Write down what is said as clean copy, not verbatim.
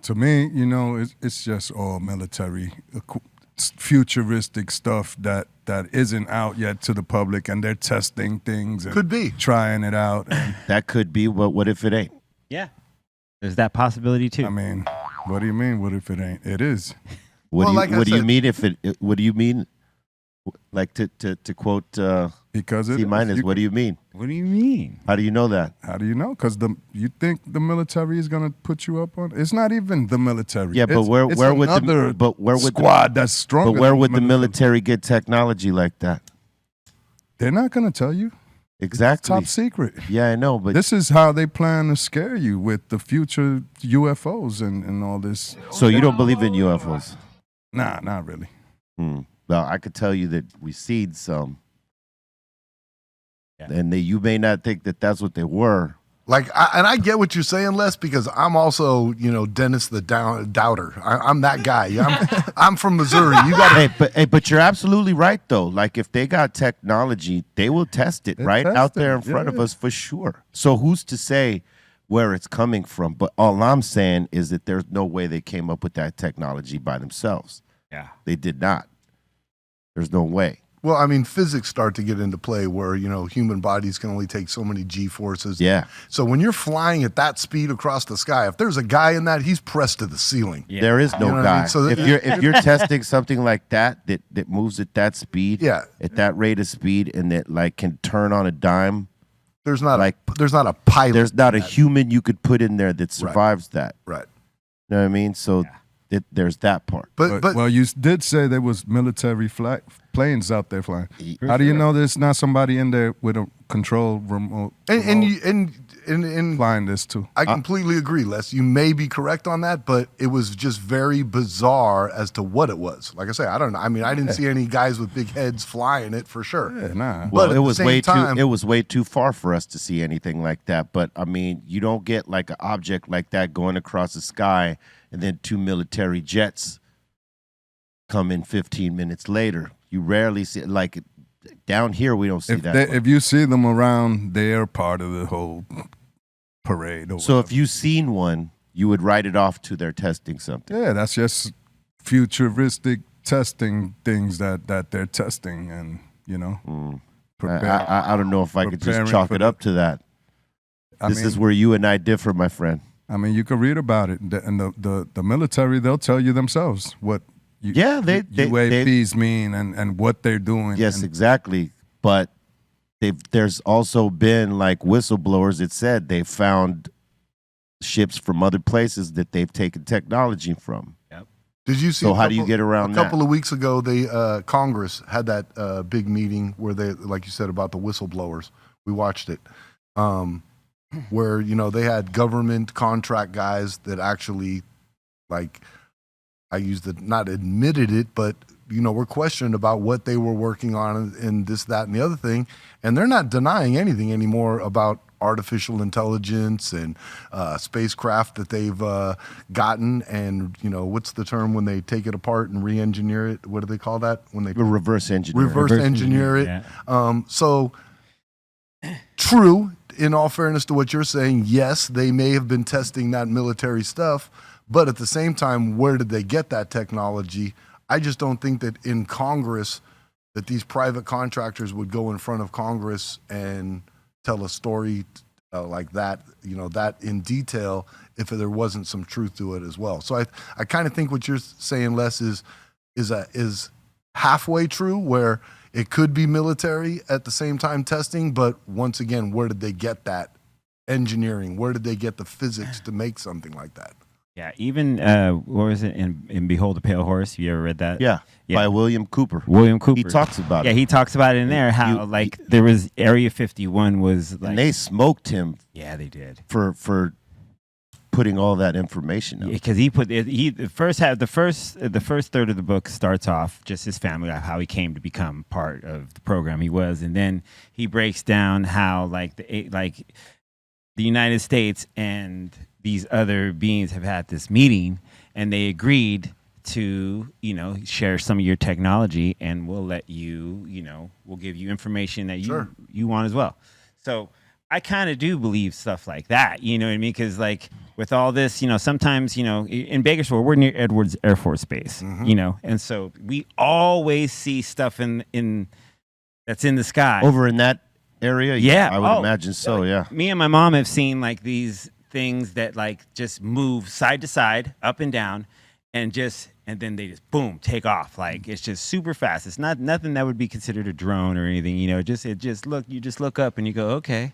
To me, you know, it's just all military, futuristic stuff that isn't out yet to the public, and they're testing things and Could be. trying it out. And, That could be, but what if it ain't? Yeah. There's that possibility too. I mean, what do you mean? What if it ain't? It is. What Well, do you like I what do you said- mean if it? What do you mean? Like to quote Because it C minus. is. What do you mean? What do you mean? How do you know that? How do you know? Because you think the military is gonna put you up on? It's not even the military. Yeah, but It's where would another the squad that's stronger? But where than would the military get technology like that? They're not gonna tell you. Exactly. Top secret. Yeah, I know, but This is how they plan to scare you with the future UFOs and all this. so you don't believe in UFOs? Nah, not really. Well, I could tell you that we seen some, Yeah. and you may not think that that's what they were. Like, I get what you're saying, Les, because I'm also, you know, Dennis the doubter. I'm that guy. I'm from Missouri. You got But you're absolutely right though. Like if they got technology, they will test it They right test out there it, in front of yeah. us for sure. So who's to say where it's coming from? But all I'm saying is that there's no way they came up with that technology by themselves. Yeah. They did not. There's no way. Well, I mean, physics start to get into play where, you know, human bodies can only take so many G forces. Yeah. So when you're flying at that speed across the sky, if there's a guy in that, he's pressed to the ceiling. Yeah. There is no You know what I guy. mean? So if you're testing something like that moves at that speed, Yeah. at that rate of speed, and that like can turn on a dime, There's not Like, there's not a pilot. there's not a in that. human you could put in there that survives that. Right. You know what I mean? So there's that part. But Well, you did say there was military planes out there flying. How do you know there's not somebody in there with a control remote and flying this too? I completely agree, Les. You may be correct on that, but it was just very bizarre as to what it was. Like I say, I don't know. I mean, I didn't see any guys with big heads flying it for sure. Yeah, nah. But Well, at it the was same way time- too. It was way too far for us to see anything like that. But I mean, you don't get like an object like that going across the sky, and then 2 military jets come in 15 minutes later. You rarely see like down here. We don't see that. If you see them around, they're part of the whole parade. Or So if whatever. you seen one, you would write it off to they're testing something. Yeah, that's just futuristic testing things that they're testing, and you know, I don't know if I could preparing just chalk for it up to that. I This mean, is where you and I differ, my friend. I mean, you can read about it, and the military, they'll tell you themselves what Yeah, they UAPs mean and what they're doing. Yes, and, exactly. But there's also been like whistleblowers that said they found ships from other places that they've taken technology from. Did you see? So how do you get around a that? couple of weeks ago, they Congress had that big meeting where they, like you said, about the whistleblowers. We watched it, where you know they had government contract guys that actually, like, I used the not admitted it, but you know, were questioned about what they were working on and this, that, and the other thing, and they're not denying anything anymore about artificial intelligence and spacecraft that they've gotten. And you know, what's the term when they take it apart and re-engineer it? What do they call that? When they Reverse engineer. reverse engineer it. Yeah. So true, in all fairness to what you're saying, yes, they may have been testing that military stuff, but at the same time, where did they get that technology? I just don't think that in Congress that these private contractors would go in front of Congress and tell a story like that, you know, that in detail, if there wasn't some truth to it as well. So I kind of think what you're saying, Les, is halfway true, where it could be military at the same time testing, but once again, where did they get that engineering? Where did they get the physics to make something like that? Yeah, even what was it in Behold the Pale Horse? You ever read that? Yeah, by William Cooper. William Cooper. He talks about Yeah, it. he talks about it in there. How like there was Area 51 was like And they smoked him yeah, they did. for putting all that information out. Because he put he the first third of the book starts off just his family, how he came to become part of the program he was, and then he breaks down how like the United States and these other beings have had this meeting, and they agreed to, you know, share some of your technology, and we'll let you, you know, we'll give you information that you want as well. So I kind of do believe stuff like that. You know what I mean? Because like with all this, sometimes in Bakersfield we're near Edwards Air Force Base. And so we always see stuff in that's in the sky Over in that area? Yeah. I would imagine so, yeah. Me and my mom have seen like these things that like just move side to side, up and down, and then they just boom, take off. Like it's just super fast. It's nothing that would be considered a drone or anything, you just look up and you go, okay.